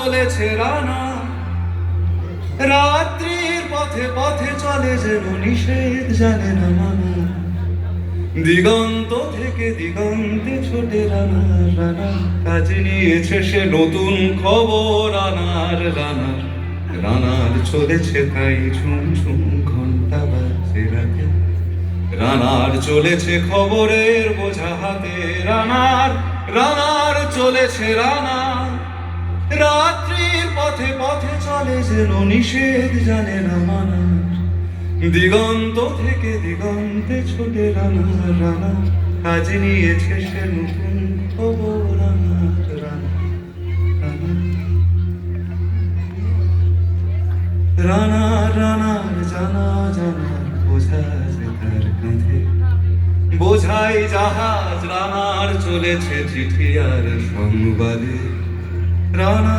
চলেছে রানা, রাত্রির পথে পথে চলে যেন নিষেধ জানে না মানা। দিগন্ত থেকে দিগন্তে ছোটে রানা, রানা কাজে নিয়েছে সে নতুন খবর রানার, রানার রানার চলেছে তাই ঝুম ঝুম ঘন্টা বাজছে রাতে। রানার চলেছে খবরের বোঝা হাতে, রানার রানার চলেছে রানা, রাত্রির পথে পথে চলে যেন নিষেধ জানে না মানা। দিগন্ত থেকে দিগন্তে ছোটে রানা, রানা কাজে নিয়েছে সে নতুন খবর রানার, রানা রানা রানার জানা জানার বোঝা যে তার কাঁধে, বোঝাই জাহাজ রানার চলেছে চিঠি আর সংবাদে। রানা